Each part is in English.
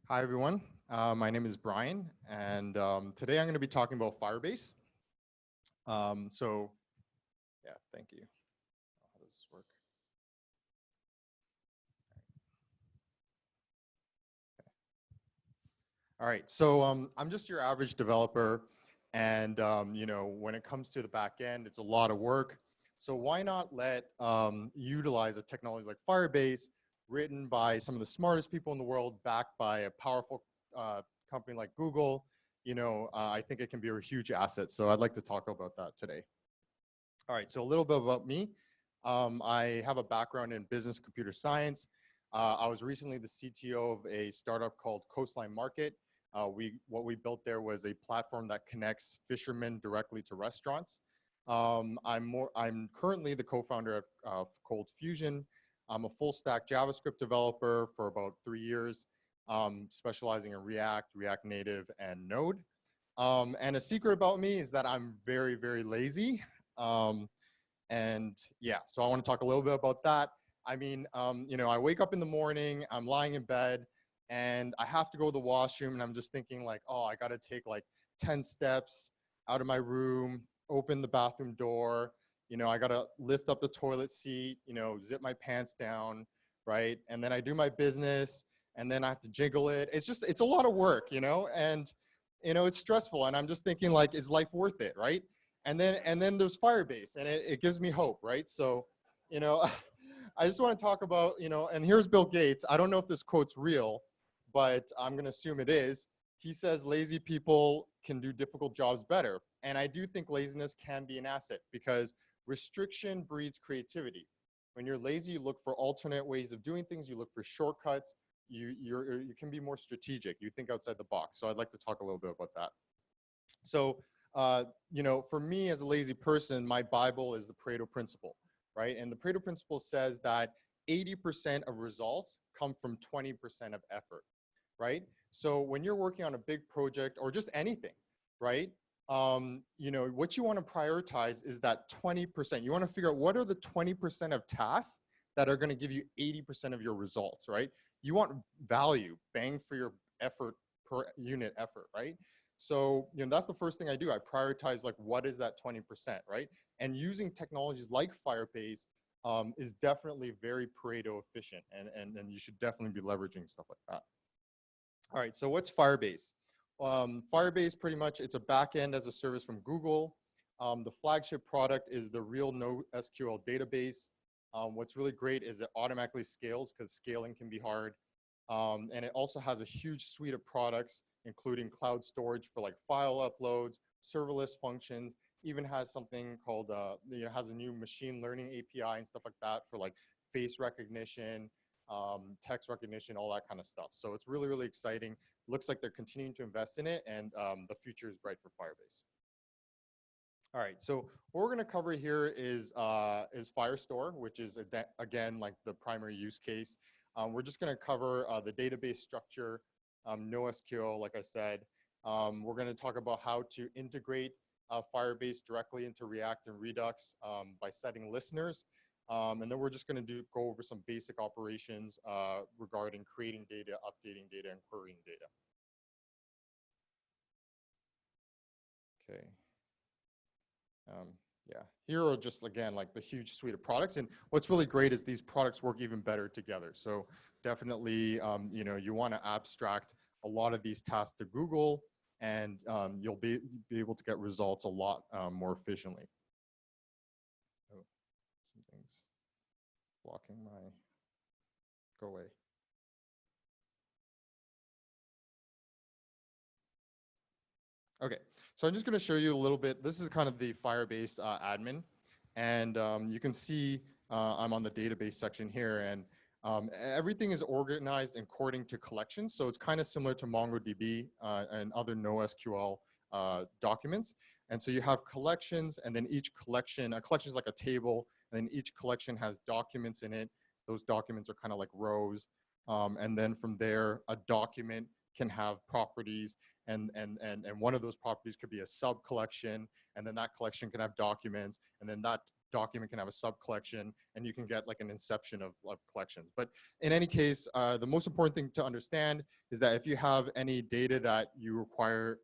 Hi, everyone. My name is Brian, and today I'm going to be talking about Firebase. Yeah, thank you. How does this work? All right, so I'm just your average developer, and when it comes to the back end, it's a lot of work. So why not utilize a technology like Firebase, written by some of the smartest people in the world, backed by a powerful company like Google? I think it can be a huge asset. So I'd like to talk about that today. All right, so a little bit about me. I have a background in business computer science. I was recently the CTO of a startup called Coastline Market. What we built there was a platform that connects fishermen directly to restaurants. I'm currently the co-founder of Cold Fusion. I'm a full stack JavaScript developer for about 3 years, specializing in React, React Native, and Node. And a secret about me is that I'm very, very lazy. And yeah, so I want to talk a little bit about that. I mean, I wake up in the morning, I'm lying in bed, and I have to go to the washroom, and I'm just thinking like, oh, I got to take like 10 steps out of my room, open the bathroom door, I got to lift up the toilet seat, zip my pants down, right? And then I do my business, and then I have to jiggle it. It's a lot of work, and, it's stressful. And I'm just thinking like, is life worth it, right? And then there's Firebase, and it gives me hope, right? So, I just want to talk about, and here's Bill Gates. I don't know if this quote's real, but I'm going to assume it is. He says lazy people can do difficult jobs better. And I do think laziness can be an asset because restriction breeds creativity. When you're lazy, you look for alternate ways of doing things. You look for shortcuts. You can be more strategic. You think outside the box. So I'd like to talk a little bit about that. So, for me as a lazy person, my Bible is the Pareto Principle, right? And the Pareto Principle says that 80% of results come from 20% of effort, right? So when you're working on a big project or just anything, right? What you want to prioritize is that 20%. You want to figure out what are the 20% of tasks that are going to give you 80% of your results, right? You want value, bang for your effort per unit effort, right? So, that's the first thing I do. I prioritize like, what is that 20%, right? And using technologies like Firebase is definitely very Pareto efficient, and you should definitely be leveraging stuff like that. All right, so what's Firebase? Firebase, pretty much, it's a backend as a service from Google. The flagship product is the real NoSQL database. What's really great is it automatically scales because scaling can be hard. And it also has a huge suite of products, including cloud storage for like file uploads, serverless functions, even has something called, has a new machine learning API and stuff like that for like face recognition, text recognition, all that kind of stuff. So it's really, really exciting. Looks like they're continuing to invest in it, and the future is bright for Firebase. All right, so what we're going to cover here is Firestore, which is, again, like the primary use case. We're just going to cover the database structure, NoSQL, like I said. We're going to talk about how to integrate Firebase directly into React and Redux by setting listeners. And then we're just going to go over some basic operations regarding creating data, updating data, and querying data. Okay. Yeah, here are just, again, like the huge suite of products. And what's really great is these products work even better together. So definitely, you want to abstract a lot of these tasks to Google, and you'll be able to get results a lot more efficiently. Oh, something's blocking my, go away. Okay, so I'm just going to show you a little bit. This is kind of the Firebase admin. And you can see I'm on the database section here. And everything is organized according to collections. So it's kind of similar to MongoDB and other NoSQL documents. And so you have collections, and then each collection, a collection is like a table, and then each collection has documents in it. Those documents are kind of like rows. And then from there, a document can have properties, and one of those properties could be a sub collection, and then that collection can have documents, and then that document can have a sub-collection, and you can get like an inception of collections. But in any case, the most important thing to understand is that if you have any data that you require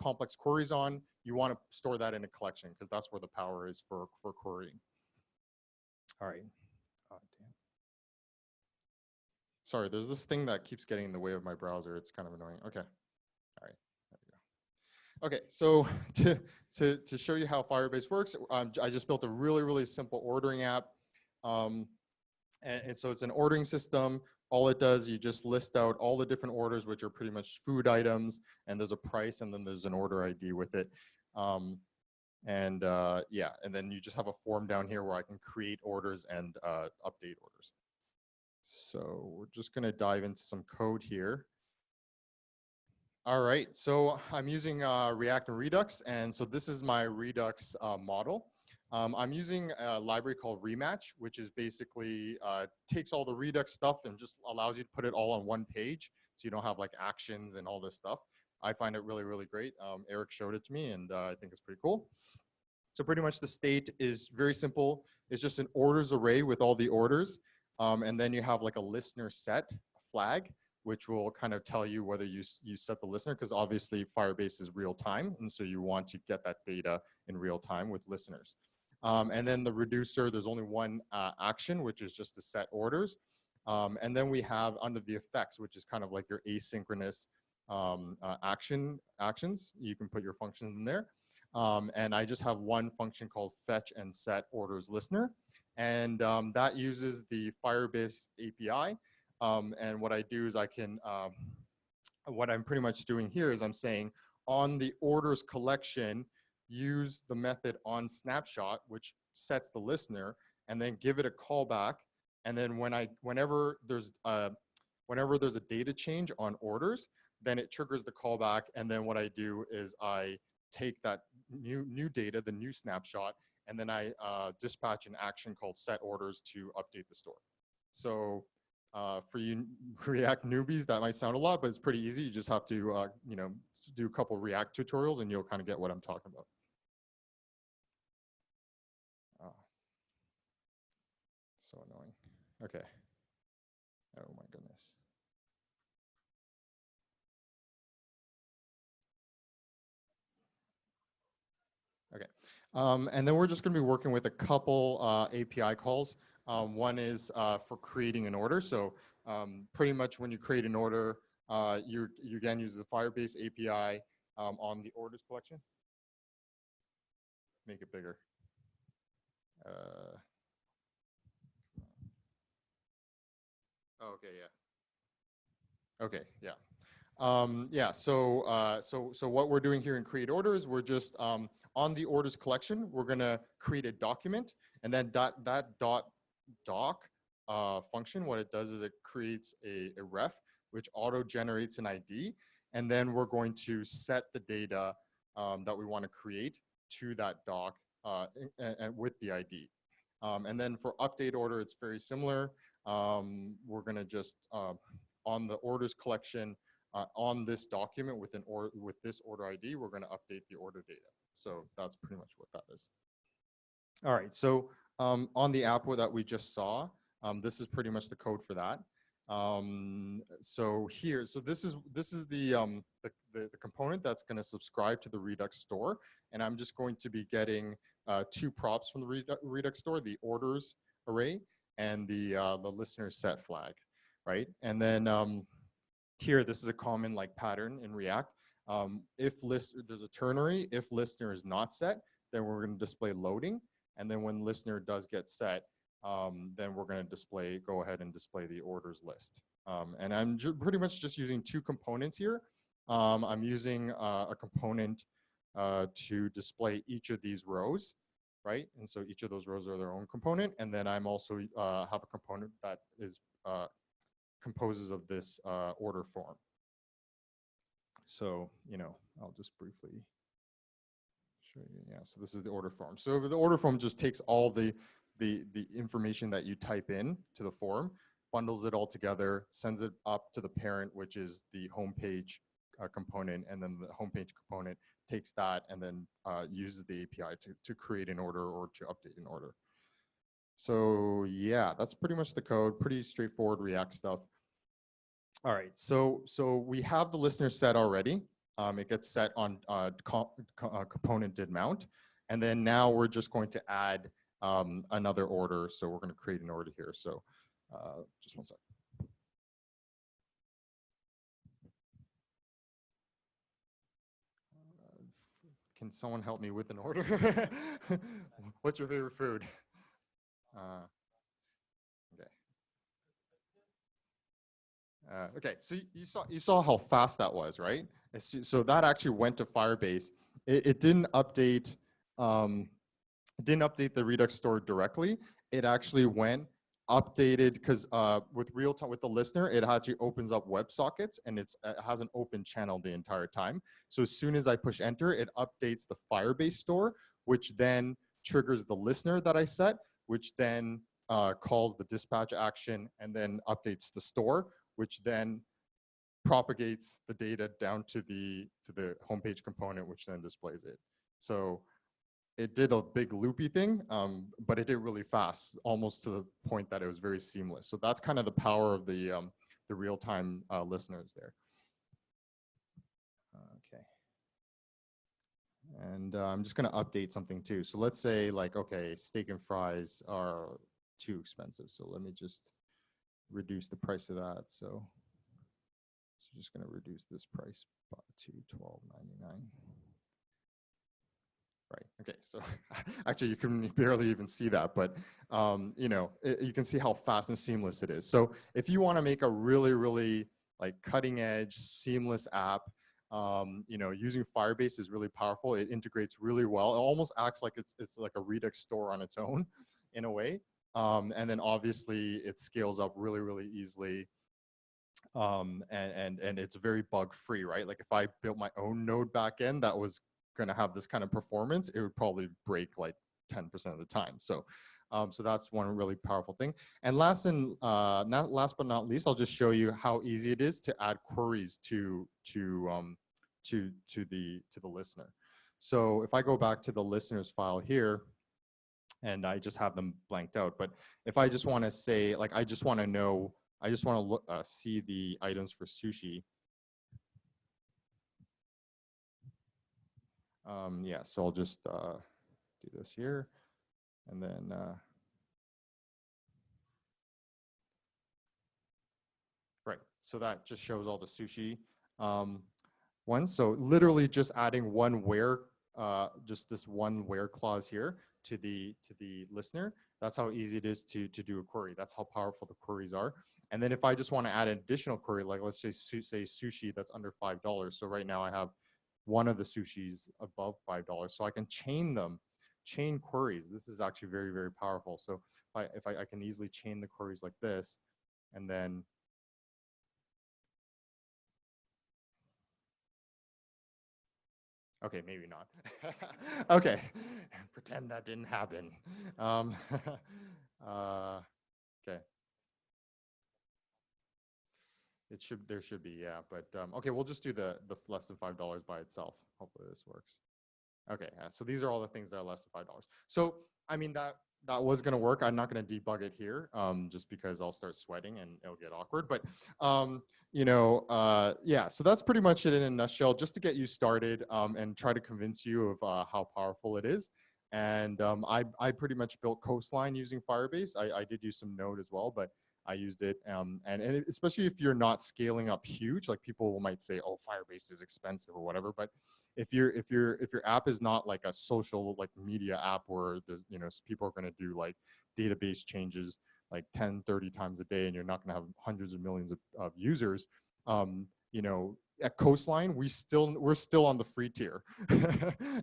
complex queries on, you want to store that in a collection because that's where the power is for querying. All right. Damn. Sorry, there's this thing that keeps getting in the way of my browser. It's kind of annoying. Okay. All right. There we go. Okay, so to show you how Firebase works, I just built a really simple ordering app. And so it's an ordering system. All it does, you just list out all the different orders, which are pretty much food items, and there's a price, and then there's an order ID with it. Yeah, and then you just have a form down here where I can create orders and update orders. So we're just gonna dive into some code here. All right, so I'm using React and Redux, and so this is my Redux model. I'm using a library called Rematch, which is basically takes all the Redux stuff and just allows you to put it all on one page, so you don't have like actions and all this stuff. I find it really great. Eric showed it to me, and I think it's pretty cool. So pretty much the state is very simple. It's just an orders array with all the orders, and then you have like a listener set flag, which will kind of tell you whether you set the listener, because obviously Firebase is real time, and so you want to get that data in real time with listeners. And then the reducer, there's only one action, which is just to set orders. And then we have under the effects, which is kind of like your asynchronous actions. You can put your functions in there. And I just have one function called fetch and set orders listener. And that uses the Firebase API. And what I do is I can, what I'm pretty much doing here is I'm saying on the orders collection, use the method on snapshot, which sets the listener, and then give it a callback. And then whenever there's a data change on orders, then it triggers the callback. And then what I do is I take that new data, the new snapshot, and then I dispatch an action called set orders to update the store. So for you React newbies, that might sound a lot, but it's pretty easy. You just have to do a couple React tutorials, and you'll kind of get what I'm talking about. So annoying. Okay. Oh my goodness. Okay. And then we're just going to be working with a couple API calls. One is for creating an order. So pretty much when you create an order, you again use the Firebase API on the orders collection. Make it bigger. Okay, yeah. Okay, yeah. Yeah, so what we're doing here in create orders, we're just on the orders collection, we're gonna create a document, and then that doc function, what it does is it creates a ref, which auto-generates an ID, and then we're going to set the data that we wanna create to that doc and with the ID. And then for update order, it's very similar. We're gonna just, on the orders collection, on this document with this order ID, we're gonna update the order data. So that's pretty much what that is. All right, so on the app that we just saw, this is pretty much the code for that. So this is the component that's gonna subscribe to the Redux store, and I'm just going to be getting 2 props from the Redux store, the orders array and the listener set flag, right? And then here, this is a common like pattern in React. There's a ternary, if listener is not set, then we're going to display loading. And then when listener does get set, then we're going to go ahead and display the orders list. And I'm pretty much just using 2 components here. I'm using a component to display each of these rows, right? And so each of those rows are their own component. And then I'm also have a component that is composes of this order form. So, I'll just briefly show you. Yeah, so this is the order form. So the order form just takes all the information that you type in to the form, bundles it all together, sends it up to the parent, which is the home page component, and then the homepage component takes that and then uses the API to create an order or to update an order. So yeah, that's pretty much the code. Pretty straightforward React stuff. All right, so we have the listener set already. It gets set on component did mount, and then now we're just going to add another order. So we're going to create an order here. So just one second. Can someone help me with an order? What's your favorite food? Okay. Okay, so you saw how fast that was, right? So that actually went to Firebase. It didn't update the Redux store directly. It actually went updated because with real time with the listener, it actually opens up WebSockets and it has an open channel the entire time. So as soon as I push enter, it updates the Firebase store, which then triggers the listener that I set, which then calls the dispatch action and then updates the store, which then propagates the data down to the homepage component, which then displays it. So it did a big loopy thing, but it did really fast, almost to the point that it was very seamless. So that's kind of the power of the real-time listeners there. Okay. And I'm just going to update something too. So let's say like, okay, steak and fries are too expensive. So let me just reduce the price of that. So just going to reduce this price to $12.99. Right. Okay. So actually, you can barely even see that, but you know, you can see how fast and seamless it is. So if you want to make a really, really like cutting edge, seamless app, you know, using Firebase is really powerful. It integrates really well. It almost acts like it's like a Redux store on its own, in a way. And then obviously it scales up really, really easily. And it's very bug free, right? Like if I built my own node backend that was going to have this kind of performance, it would probably break like 10% of the time. So so that's one really powerful thing. And last but not least, I'll just show you how easy it is to add queries to the listener. So if I go back to the listeners file here, and I just have them blanked out, but if I just want to say, like, I just want to know, I just want to look, see the items for sushi. Yeah, so I'll just do this here, and then right. So that just shows all the sushi ones. So literally just adding one where, just this one where clause here to the listener. That's how easy it is to do a query. That's how powerful the queries are. And then if I just want to add an additional query, like let's say sushi that's under $5. So right now I have one of the sushis above $5. So I can chain them, chain queries. This is actually very, very powerful. So if I can easily chain the queries like this, and then okay, maybe not. Okay, pretend that didn't happen. Okay. There should be, yeah, but okay, we'll just do the less than $5 by itself. Hopefully this works. Okay, yeah, so these are all the things that are less than $5. So I mean that was going to work. I'm not going to debug it here, just because I'll start sweating and it'll get awkward. But you know, yeah, so that's pretty much it in a nutshell, just to get you started and try to convince you of how powerful it is. And I pretty much built Coastline using Firebase. I did use some Node as well, but I used it, and especially if you're not scaling up huge, like people might say, "Oh, Firebase is expensive" or whatever. But if your app is not like a social like media app where the people are going to do like database changes like 10, 30 times a day, and you're not going to have hundreds of millions of users, you know, at Coastline we're still on the free tier,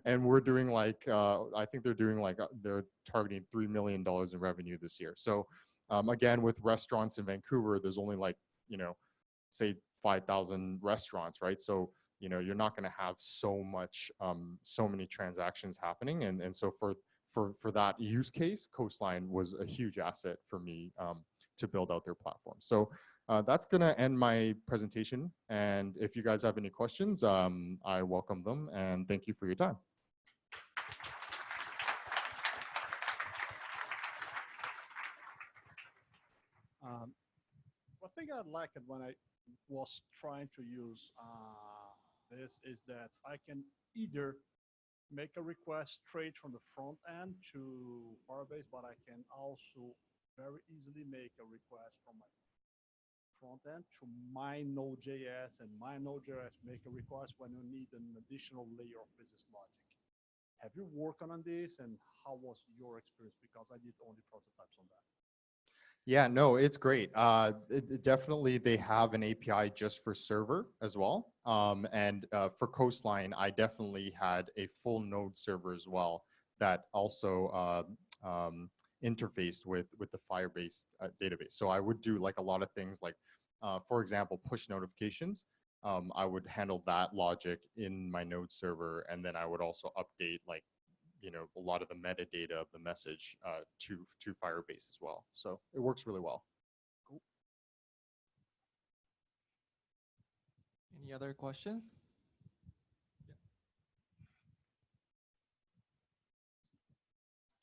and we're doing like I think they're doing like they're targeting $3 million in revenue this year. So. Again, with restaurants in Vancouver, there's only like, you know, say 5,000 restaurants, right? So, you know, you're not going to have so many transactions happening. And so for that use case, Coastline was a huge asset for me to build out their platform. So that's going to end my presentation. And if you guys have any questions, I welcome them. And thank you for your time. One thing I liked when I was trying to use this is that I can either make a request straight from the front end to Firebase, but I can also very easily make a request from my front end to my Node.js, and my Node.js make a request when you need an additional layer of business logic. Have you worked on this, and how was your experience? Because I did only prototypes on that. Yeah, no, it's great. Definitely, they have an API just for server as well. And for Coastline, I definitely had a full node server as well that also interfaced with the Firebase database. So I would do like a lot of things like, for example, push notifications. I would handle that logic in my node server, and then I would also update like a lot of the metadata of the message to Firebase as well. So it works really well. Cool. Any other questions? Yeah.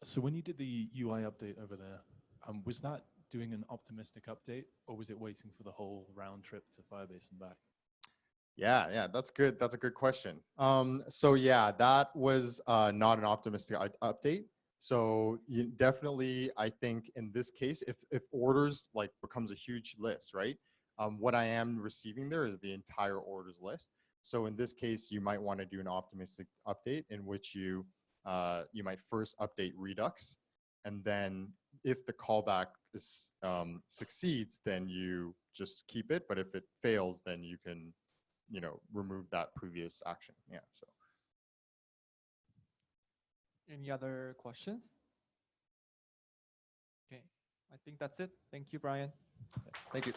So when you did the UI update over there, was that doing an optimistic update, or was it waiting for the whole round trip to Firebase and back? Yeah, that's good. That's a good question. So yeah, that was not an optimistic update. So definitely, I think in this case, if orders like becomes a huge list, right? What I am receiving there is the entire orders list. So in this case, you might want to do an optimistic update in which you might first update Redux, and then if the callback is, succeeds, then you just keep it. But if it fails, then you can remove that previous action. Yeah. So. Any other questions? Okay, I think that's it. Thank you, Brian. Thank you.